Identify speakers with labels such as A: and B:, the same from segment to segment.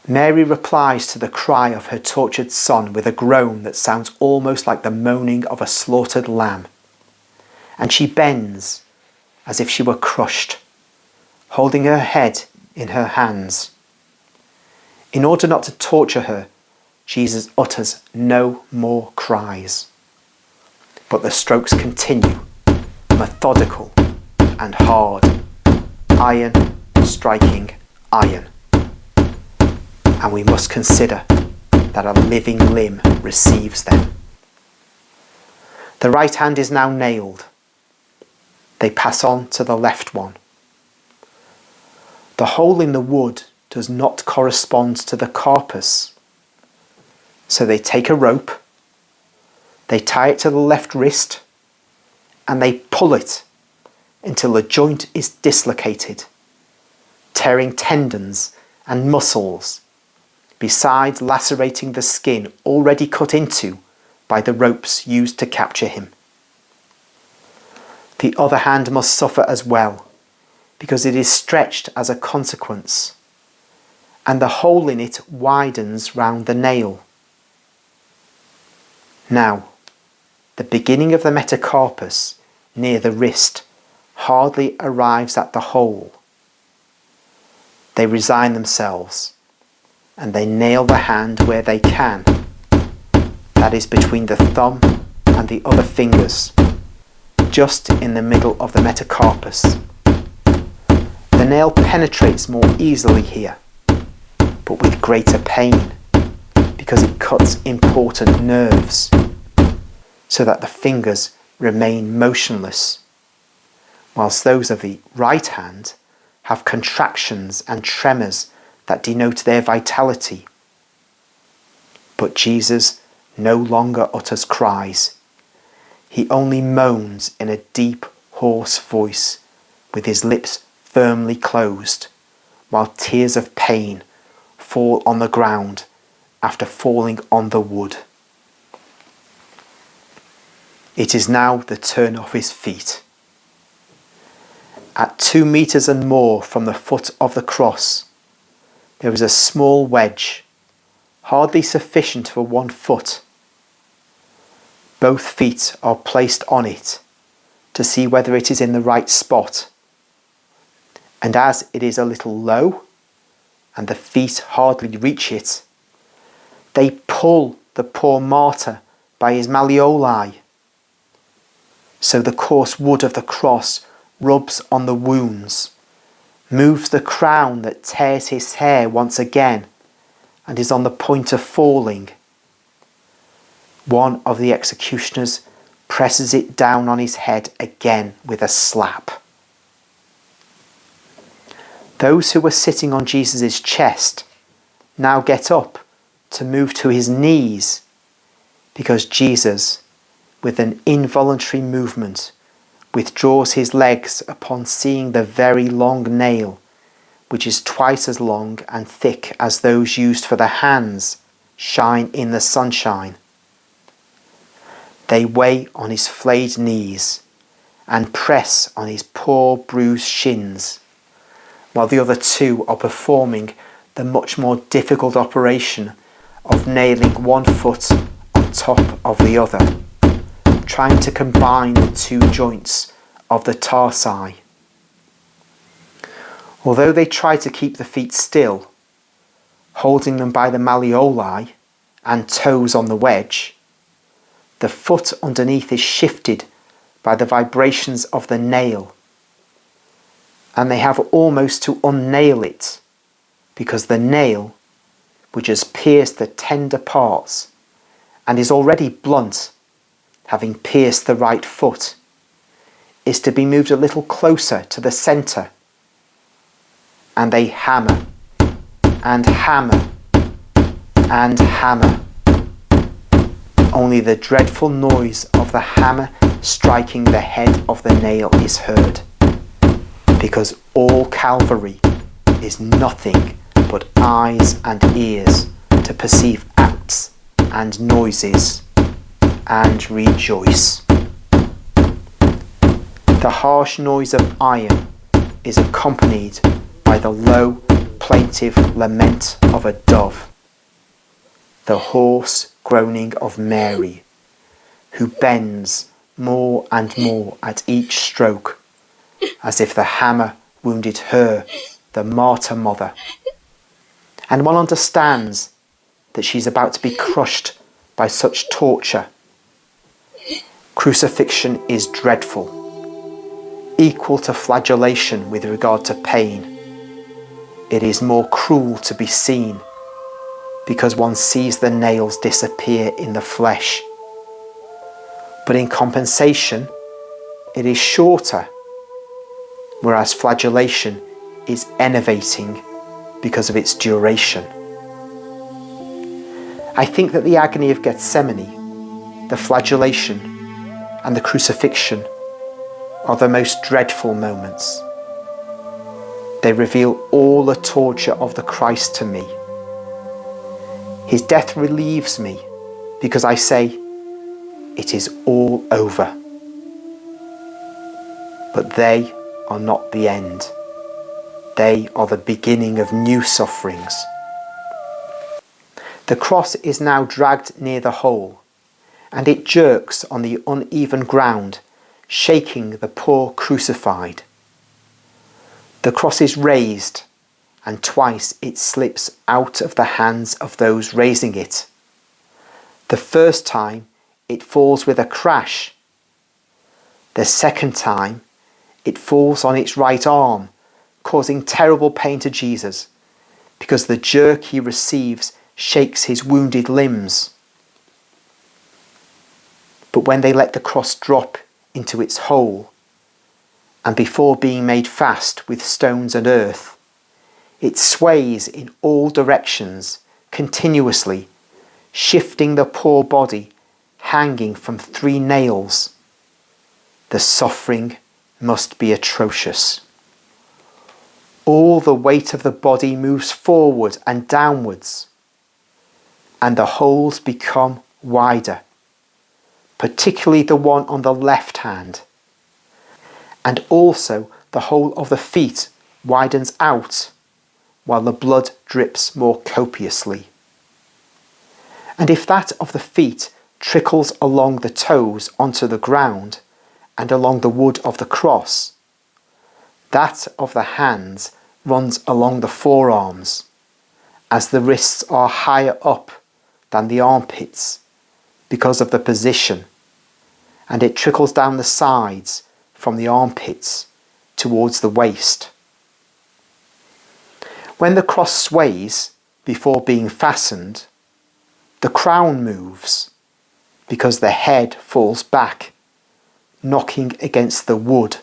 A: Mary replies to the cry of her tortured son with a groan that sounds almost like the moaning of a slaughtered lamb. And she bends as if she were crushed, holding her head in her hands. In order not to torture her, Jesus utters no more cries. But the strokes continue, methodical and hard, iron striking iron. And we must consider that a living limb receives them. The right hand is now nailed. They pass on to the left one. The hole in the wood does not correspond to the carpus. So they take a rope, they tie it to the left wrist, and they pull it until the joint is dislocated, tearing tendons and muscles, besides lacerating the skin already cut into by the ropes used to capture him. The other hand must suffer as well, because it is stretched as a consequence, and the hole in it widens round the nail. Now, the beginning of the metacarpus, near the wrist, hardly arrives at the hole. They resign themselves, and they nail the hand where they can. That is between the thumb and the other fingers, just in the middle of the metacarpus. The nail penetrates more easily here, but with greater pain, because it cuts important nerves, so that the fingers remain motionless, whilst those of the right hand have contractions and tremors that denote their vitality. But Jesus no longer utters cries. He only moans in a deep, hoarse voice, with his lips firmly closed, while tears of pain fall on the ground after falling on the wood. It is now the turn of his feet. At 2 meters and more from the foot of the cross, there is a small wedge, hardly sufficient for 1 foot. Both feet are placed on it to see whether it is in the right spot. And as it is a little low, and the feet hardly reach it, they pull the poor martyr by his malleoli. So the coarse wood of the cross rubs on the wounds, moves the crown that tears his hair once again, and is on the point of falling. One of the executioners presses it down on his head again with a slap. Those who were sitting on Jesus' chest now get up to move to his knees, because Jesus, with an involuntary movement, withdraws his legs upon seeing the very long nail, which is twice as long and thick as those used for the hands, shine in the sunshine. They weigh on his flayed knees and press on his poor bruised shins, while the other 2 are performing the much more difficult operation of nailing 1 foot on top of the other, trying to combine the 2 joints of the tarsi. Although they try to keep the feet still, holding them by the malleoli and toes on the wedge, the foot underneath is shifted by the vibrations of the nail, and they have almost to unnail it, because the nail, which has pierced the tender parts and is already blunt, having pierced the right foot, is to be moved a little closer to the centre. And they hammer and hammer and hammer. Only the dreadful noise of the hammer striking the head of the nail is heard, because all Calvary is nothing but eyes and ears to perceive acts and noises and rejoice. The harsh noise of iron is accompanied by the low, plaintive lament of a dove, the hoarse groaning of Mary, who bends more and more at each stroke, as if the hammer wounded her, the martyr mother. And one understands that she's about to be crushed by such torture. Crucifixion is dreadful, equal to flagellation with regard to pain. It is more cruel to be seen because one sees the nails disappear in the flesh. But in compensation, it is shorter, whereas flagellation is enervating because of its duration. I think that the agony of Gethsemane, the flagellation, and the crucifixion are the most dreadful moments. They reveal all the torture of the Christ to me. His death relieves me because I say, it is all over. But they are not the end. They are the beginning of new sufferings. The cross is now dragged near the hole, and it jerks on the uneven ground, shaking the poor crucified. The cross is raised, and twice it slips out of the hands of those raising it. The first time, it falls with a crash. The second time, it falls on its right arm, causing terrible pain to Jesus, because the jerk he receives shakes his wounded limbs. But when they let the cross drop into its hole, and before being made fast with stones and earth, it sways in all directions continuously, shifting the poor body hanging from 3 nails. The suffering must be atrocious. All the weight of the body moves forward and downwards, and the holes become wider, particularly the one on the left hand. And also the whole of the feet widens out, while the blood drips more copiously. And if that of the feet trickles along the toes onto the ground and along the wood of the cross, that of the hands runs along the forearms, as the wrists are higher up than the armpits because of the position, and it trickles down the sides from the armpits towards the waist. When the cross sways before being fastened, the crown moves because the head falls back, knocking against the wood,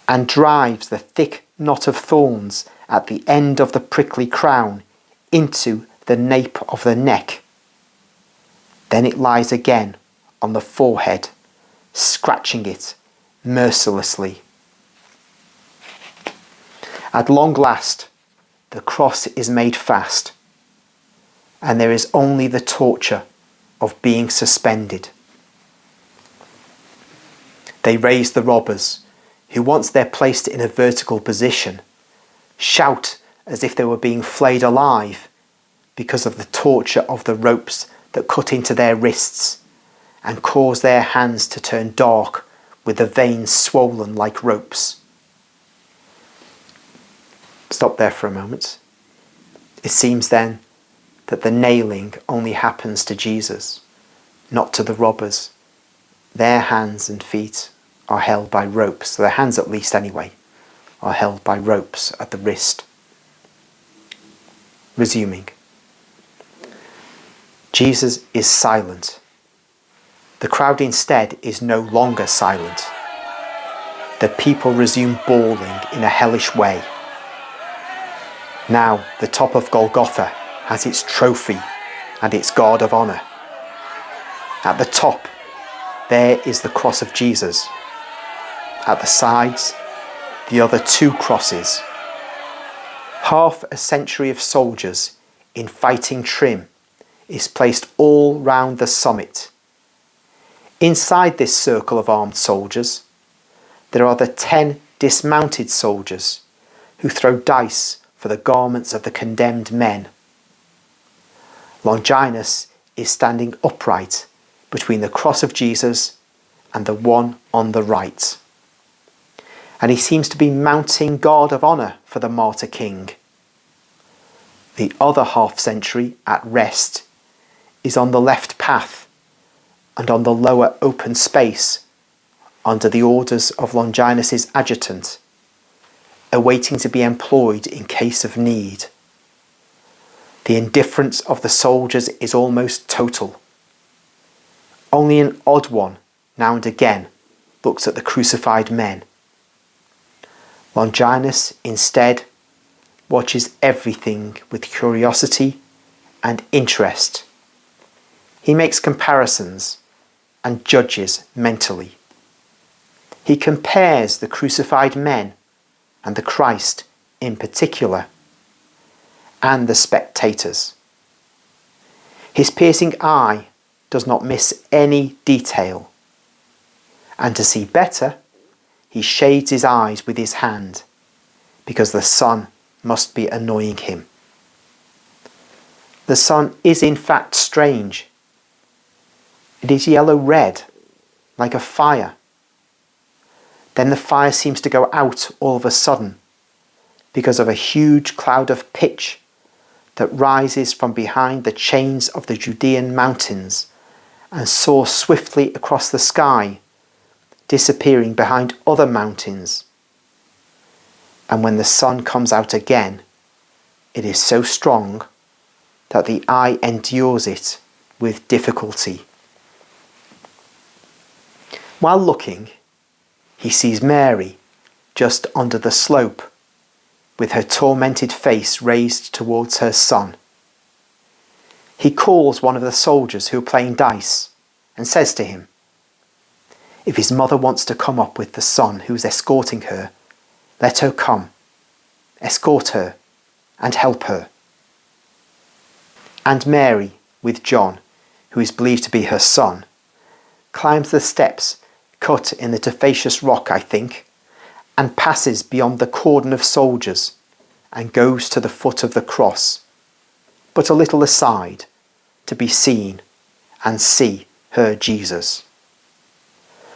A: and drives the thick knot of thorns at the end of the prickly crown into the nape of the neck. Then it lies again on the forehead, scratching it mercilessly. At long last, the cross is made fast, and there is only the torture of being suspended. They raise the robbers, who once they're placed in a vertical position, shout as if they were being flayed alive because of the torture of the ropes that cut into their wrists and cause their hands to turn dark with the veins swollen like ropes. Stop there for a moment. It seems then that the nailing only happens to Jesus, not to the robbers. Their hands and feet are held by ropes, so their hands at least anyway, are held by ropes at the wrist. Resuming. Jesus is silent. The crowd instead is no longer silent. The people resume bawling in a hellish way. Now the top of Golgotha has its trophy and its guard of honour. At the top, there is the cross of Jesus. At the sides, the other 2 crosses. Half a century of soldiers in fighting trim is placed all round the summit. Inside this circle of armed soldiers, there are the 10 dismounted soldiers who throw dice for the garments of the condemned men. Longinus is standing upright between the cross of Jesus and the one on the right. And he seems to be mounting guard of honour for the martyr king. The other half-century at rest is on the left path and on the lower open space under the orders of Longinus's adjutant, awaiting to be employed in case of need. The indifference of the soldiers is almost total. Only an odd one, now and again, looks at the crucified men. Longinus, instead, watches everything with curiosity and interest. He makes comparisons and judges mentally. He compares the crucified men and the Christ in particular, and the spectators. His piercing eye does not miss any detail, and to see better, he shades his eyes with his hand, because the sun must be annoying him. The sun is in fact strange. It is yellow-red, like a fire. Then the fire seems to go out all of a sudden, because of a huge cloud of pitch that rises from behind the chains of the Judean mountains and soars swiftly across the sky, disappearing behind other mountains. And when the sun comes out again, it is so strong that the eye endures it with difficulty. While looking, he sees Mary just under the slope, with her tormented face raised towards her son. He calls one of the soldiers who are playing dice and says to him, if his mother wants to come up with the son who is escorting her, let her come, escort her, and help her. And Mary, with John, who is believed to be her son, climbs the steps cut in the tufaceous rock, I think, and passes beyond the cordon of soldiers and goes to the foot of the cross, but a little aside, to be seen and see her Jesus.